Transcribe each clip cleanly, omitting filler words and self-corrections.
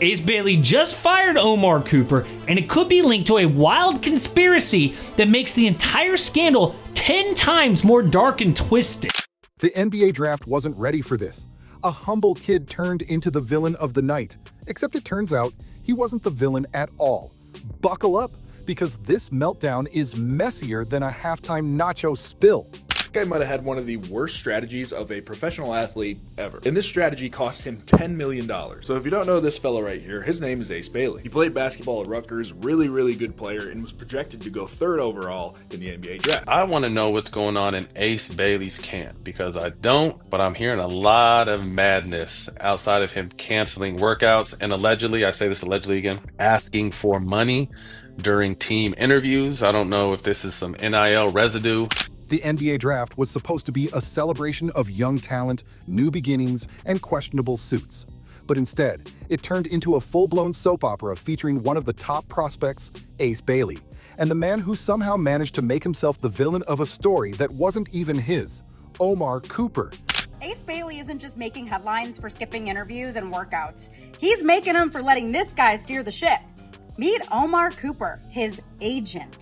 Ace Bailey just fired Omar Cooper, and it could be linked to a wild conspiracy that makes the entire scandal 10 times more dark and twisted. The NBA draft wasn't ready for this. A humble kid turned into the villain of the night. Except it turns out he wasn't the villain at all. Buckle up, because this meltdown is messier than a halftime nacho spill. This guy might have had one of the worst strategies of a professional athlete ever. And this strategy cost him $10 million. So if you don't know this fella right here, his name is Ace Bailey. He played basketball at Rutgers, really good player, and was projected to go 3rd overall in the NBA draft. I want to know what's going on in Ace Bailey's camp, because I don't, but I'm hearing a lot of madness outside of him canceling workouts and allegedly, I say this allegedly again, asking for money during team interviews. I don't know if this is some NIL residue. The NBA draft was supposed to be a celebration of young talent, new beginnings, and questionable suits. But instead, it turned into a full-blown soap opera featuring one of the top prospects, Ace Bailey, and the man who somehow managed to make himself the villain of a story that wasn't even his, Omar Cooper. Ace Bailey isn't just making headlines for skipping interviews and workouts. He's making them for letting this guy steer the ship. Meet Omar Cooper, his agent.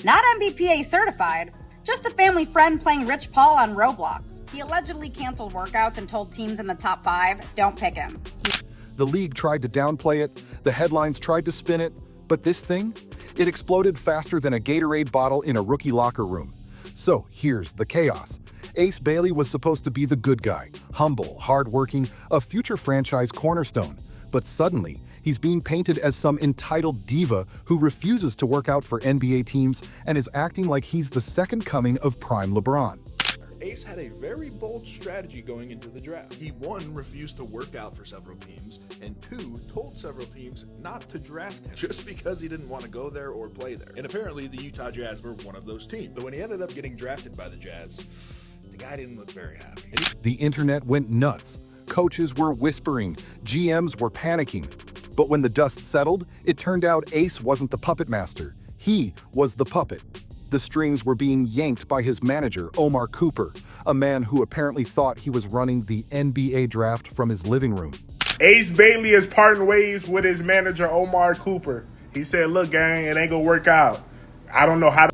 Not MBPA certified, just a family friend playing Rich Paul on Roblox. He allegedly canceled workouts and told teams in the top 5, don't pick him. The league tried to downplay it, the headlines tried to spin it, but this thing? It exploded faster than a Gatorade bottle in a rookie locker room. So here's the chaos. Ace Bailey was supposed to be the good guy, humble, hardworking, a future franchise cornerstone. But suddenly, he's being painted as some entitled diva who refuses to work out for NBA teams and is acting like he's the second coming of prime LeBron. Ace had a very bold strategy going into the draft. He, 1, refused to work out for several teams, and 2, told several teams not to draft him just because he didn't want to go there or play there. And apparently the Utah Jazz were one of those teams. But when he ended up getting drafted by the Jazz, the guy didn't look very happy. The internet went nuts. Coaches were whispering, GMs were panicking. But when the dust settled, it turned out Ace wasn't the puppet master. He was the puppet. The strings were being yanked by his manager, Omar Cooper, a man who apparently thought he was running the NBA draft from his living room. Ace Bailey is parting ways with his manager, Omar Cooper. He said, look, gang, it ain't gonna work out. I don't know how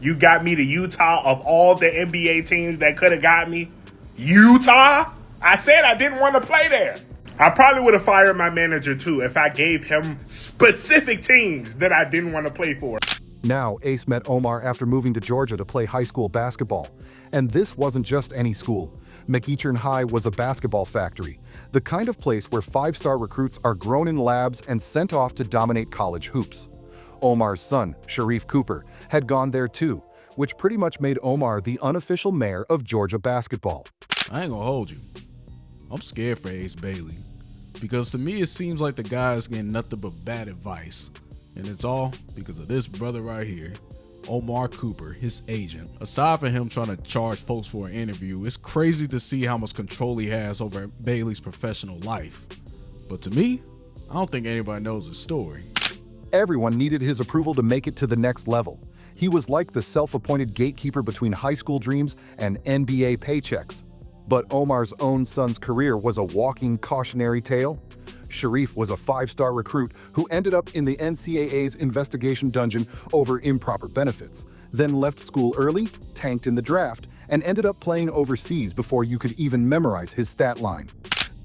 you got me to Utah of all the NBA teams that could have got me. Utah? I said I didn't want to play there. I probably would have fired my manager too if I gave him specific teams that I didn't want to play for. Now, Ace met Omar after moving to Georgia to play high school basketball. And this wasn't just any school. McEachern High was a basketball factory, the kind of place where 5-star recruits are grown in labs and sent off to dominate college hoops. Omar's son, Sharif Cooper, had gone there too, which pretty much made Omar the unofficial mayor of Georgia basketball. I ain't gonna hold you. I'm scared for Ace Bailey, because to me it seems like the guy is getting nothing but bad advice. And it's all because of this brother right here, Omar Cooper, his agent. Aside from him trying to charge folks for an interview, it's crazy to see how much control he has over Bailey's professional life. But to me, I don't think anybody knows his story. Everyone needed his approval to make it to the next level. He was like the self-appointed gatekeeper between high school dreams and NBA paychecks. But Omar's own son's career was a walking cautionary tale. Sharif was a 5-star recruit who ended up in the NCAA's investigation dungeon over improper benefits, then left school early, tanked in the draft, and ended up playing overseas before you could even memorize his stat line.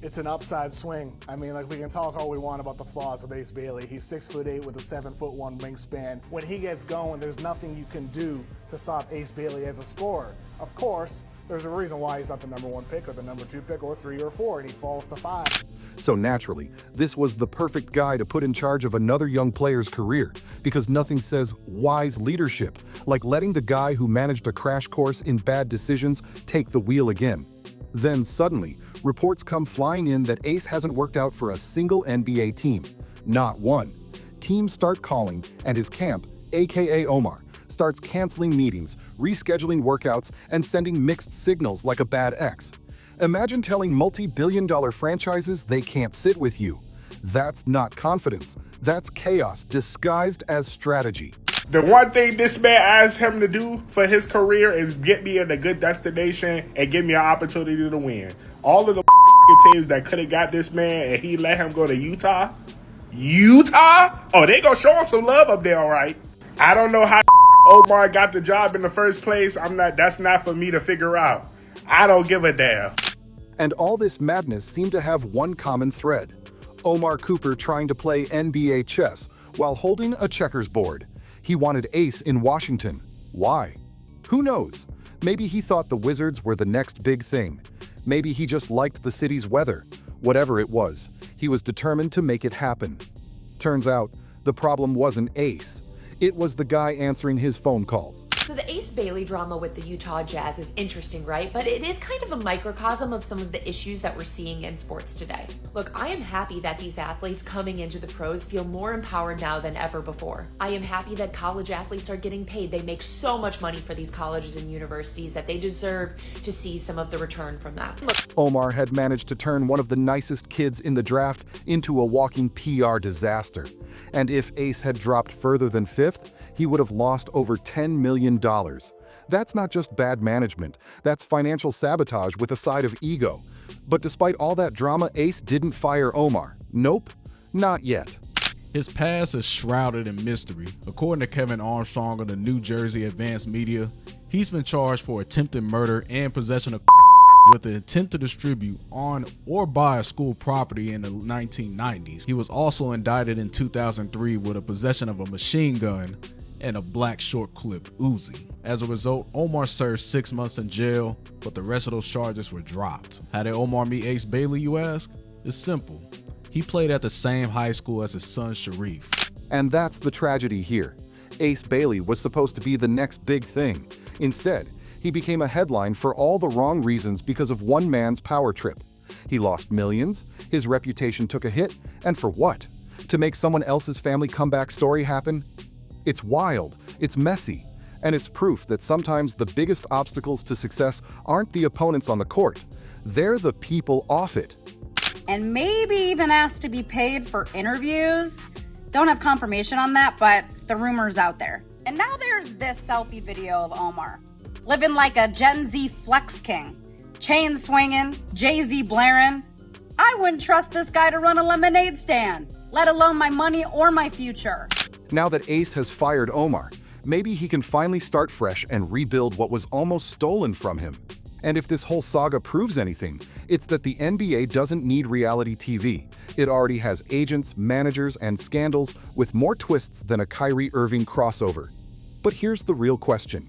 It's an upside swing. I mean, like, we can talk all we want about the flaws with Ace Bailey. He's 6'8" with a 7'1" wingspan. When he gets going, there's nothing you can do to stop Ace Bailey as a scorer. Of course, there's a reason why he's not the #1 pick or the #2 pick or 3 or 4, and he falls to 5. So naturally, this was the perfect guy to put in charge of another young player's career, because nothing says wise leadership like letting the guy who managed a crash course in bad decisions take the wheel again. Then suddenly, reports come flying in that Ace hasn't worked out for a single NBA team. Not one. Teams start calling, and his camp, aka Omar, starts canceling meetings, rescheduling workouts, and sending mixed signals like a bad ex. Imagine telling multi-billion-dollar franchises they can't sit with you. That's not confidence. That's chaos disguised as strategy. The one thing this man asked him to do for his career is get me in a good destination and give me an opportunity to win. All of the teams that could have got this man and he let him go to Utah? Utah? Oh, they gonna show him some love up there, all right. I don't know how Omar got the job in the first place. That's not for me to figure out. I don't give a damn. And all this madness seemed to have one common thread. Omar Cooper trying to play NBA chess while holding a checkers board. He wanted Ace in Washington. Why? Who knows? Maybe he thought the Wizards were the next big thing. Maybe he just liked the city's weather. Whatever it was, he was determined to make it happen. Turns out, the problem wasn't Ace. It was the guy answering his phone calls. So the Ace Bailey drama with the Utah Jazz is interesting, right? But it is kind of a microcosm of some of the issues that we're seeing in sports today. Look, I am happy that these athletes coming into the pros feel more empowered now than ever before. I am happy that college athletes are getting paid. They make so much money for these colleges and universities that they deserve to see some of the return from that. Look, Omar had managed to turn one of the nicest kids in the draft into a walking PR disaster. And if Ace had dropped further than 5th, he would have lost over $10 million. That's not just bad management, that's financial sabotage with a side of ego. But despite all that drama, Ace didn't fire Omar. Nope, not yet. His past is shrouded in mystery. According to Kevin Armstrong of the New Jersey Advanced Media, he's been charged for attempted murder and possession of with the intent to distribute on or buy a school property in the 1990s. He was also indicted in 2003 with a possession of a machine gun and a black short clip Uzi. As a result, Omar served 6 months in jail, but the rest of those charges were dropped. How did Omar meet Ace Bailey, you ask? It's simple. He played at the same high school as his son Sharif. And that's the tragedy here. Ace Bailey was supposed to be the next big thing. Instead, he became a headline for all the wrong reasons because of one man's power trip. He lost millions, his reputation took a hit, and for what? To make someone else's family comeback story happen? It's wild, it's messy, and it's proof that sometimes the biggest obstacles to success aren't the opponents on the court, they're the people off it. And maybe even asked to be paid for interviews. Don't have confirmation on that, but the rumor's out there. And now there's this selfie video of Omar, living like a Gen Z flex king, chain swinging, Jay-Z blaring. I wouldn't trust this guy to run a lemonade stand, let alone my money or my future. Now that Ace has fired Omar, maybe he can finally start fresh and rebuild what was almost stolen from him. And if this whole saga proves anything, it's that the NBA doesn't need reality TV. It already has agents, managers, and scandals with more twists than a Kyrie Irving crossover. But here's the real question.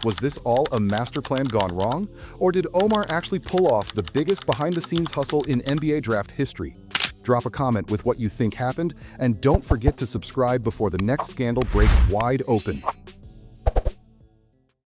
Was this all a master plan gone wrong? Or did Omar actually pull off the biggest behind-the-scenes hustle in NBA draft history? Drop a comment with what you think happened, and don't forget to subscribe before the next scandal breaks wide open.